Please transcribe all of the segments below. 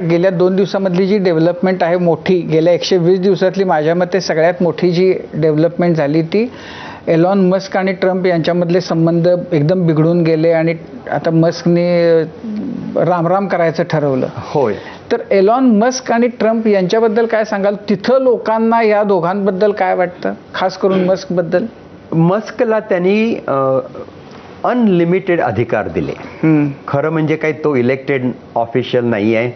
गेल्या 2 दिवसामधली जी डेव्हलपमेंट आहे मोठी, गेल्या 120 दिवसातली माझ्या मते सगळ्यात मोठी जी डेव्हलपमेंट झाली ती एलॉन मस्क आणि ट्रम्प यांच्यामधले संबंध एकदम बिघडून गेले आणि आता मस्कने रामराम करायचं ठरवलं. होय. तर एलॉन मस्क आणि ट्रम्प यांच्याबद्दल काय सांगाल? तिथं लोकांना या दोघांबद्दल काय वाटतं, खास करून मस्क बद्दल? मस्कला त्यांनी अनलिमिटेड अधिकार दिले. खरं म्हणजे काही तो इलेक्टेड ऑफिशियल नाही आहे.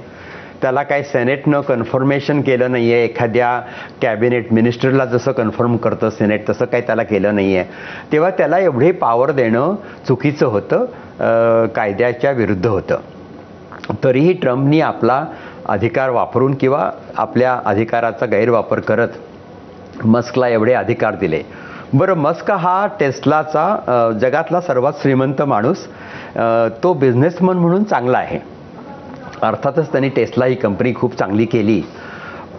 त्याला काही सेनेटनं कन्फर्मेशन केलं नाही आहे. एखाद्या कॅबिनेट मिनिस्टरला जसं कन्फर्म करतं सेनेट तसं काही त्याला केलं नाही आहे. तेव्हा त्याला एवढे पॉवर देणं चुकीचं होतं, कायद्याच्या विरुद्ध होतं. तरीही ट्रम्पनी आपला अधिकार वापरून किंवा आपल्या अधिकाराचा गैरवापर करत मस्कला एवढे अधिकार दिले. बरं, मस्क हा टेस्लाचा जगातला सर्वात श्रीमंत माणूस, तो बिझनेसमन म्हणून चांगला आहे. अर्थातच त्यांनी टेस्ला ही कंपनी खूप चांगली केली.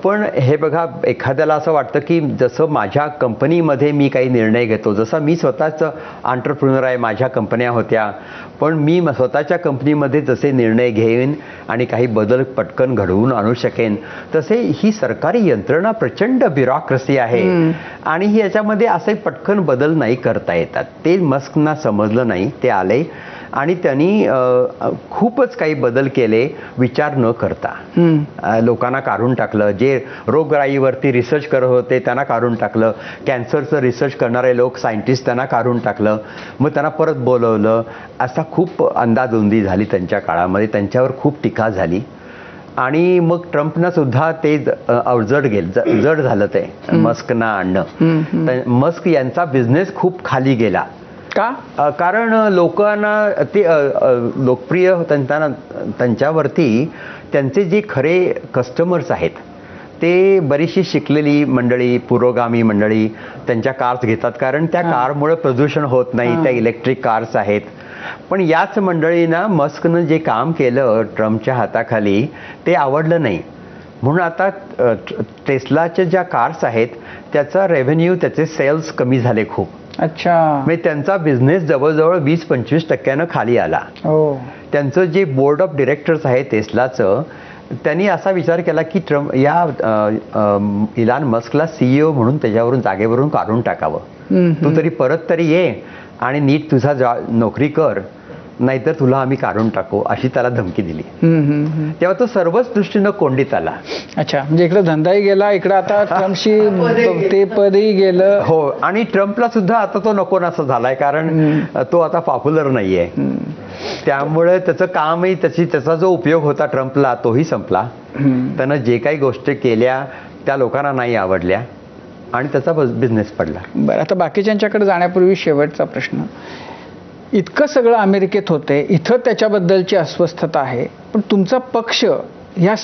पण हे बघा, एखाद्याला असं वाटतं की जसं माझ्या कंपनीमध्ये मी काही निर्णय घेतो, जसं मी स्वतःच एंटरप्रेन्योर आहे, माझ्या कंपन्या होत्या, पण मी स्वतःच्या कंपनीमध्ये जसे निर्णय घेईन आणि काही बदल पटकन घडवून आणू शकेन, तसे ही सरकारी यंत्रणा प्रचंड ब्युरोक्रसी आहे आणि ही याच्यामध्ये असे पटकन बदल नाही करता येतात. ते मस्कना समजलं नाही. ते आले आणि त्यांनी खूपच काही बदल केले विचार न करता. लोकांना काढून टाकलं. जे रोगराईवरती रिसर्च करत होते त्यांना काढून टाकलं. कॅन्सरचं रिसर्च करणारे लोक, सायंटिस्ट, त्यांना काढून टाकलं. मग त्यांना परत बोलवलं. असा खूप अंदाधुंदी झाली त्यांच्या काळामध्ये. त्यांच्यावर खूप टीका झाली आणि मग ट्रम्पनं सुद्धा ते जड झालं ते मस्कना आणणं. मस्क यांचा बिझनेस खूप खाली गेला. का? कारण लोकांना ते लोकप्रिय त्यांच्यावरती त्यांचे जे खरे कस्टमर्स आहेत ते बरीचशी शिकलेली मंडळी, पुरोगामी मंडळी त्यांच्या कार्स घेतात, कारण त्या कारमुळे प्रदूषण होत नाही. त्या इलेक्ट्रिक कार्स आहेत. पण याच मंडळींना मस्कनं जे काम केलं ट्रम्पच्या हाताखाली ते आवडलं नाही. म्हणून आता टेस्लाच्या ज्या कार्स आहेत त्याचा रेव्हेन्यू, त्याचे सेल्स कमी झाले खूप. अच्छा. म्हणजे त्यांचा बिझनेस जवळजवळ 20-25% खाली आला. त्यांचं जे बोर्ड ऑफ डिरेक्टर्स आहे टेस्लाचं, त्यांनी असा विचार केला की ट्रम्प इलॉन मस्कला CEO म्हणून त्याच्यावरून जागेवरून काढून टाकावं. तू तरी परत तरी ये आणि नीट तुझा नोकरी कर, नाहीतर तुला आम्ही काढून टाकू, अशी त्याला धमकी दिली. तेव्हा तो सर्वच दृष्टीनं कोंडीत आला. अच्छा, म्हणजे इकडे धंदाही गेला, इकडे आता ट्रम्पशी ते पदही गेलं. हो, आणि ट्रम्पला सुद्धा आता तो नको नासा झालाय, कारण तो आता पॉप्युलर नाहीये. त्यामुळे त्याचं कामही, त्याचा जो उपयोग होता ट्रम्पला तोही संपला. त्यानं जे काही गोष्टी केल्या त्या लोकांना नाही आवडल्या आणि त्याचा बिझनेस पडला. बरं, आता बाकीच्यांच्याकडे जाण्यापूर्वी शेवटचा प्रश्न. इतकं सगळं अमेरिकेत होते, इथं त्याच्याबद्दलची अस्वस्थता आहे, पण तुमचा पक्ष ह्या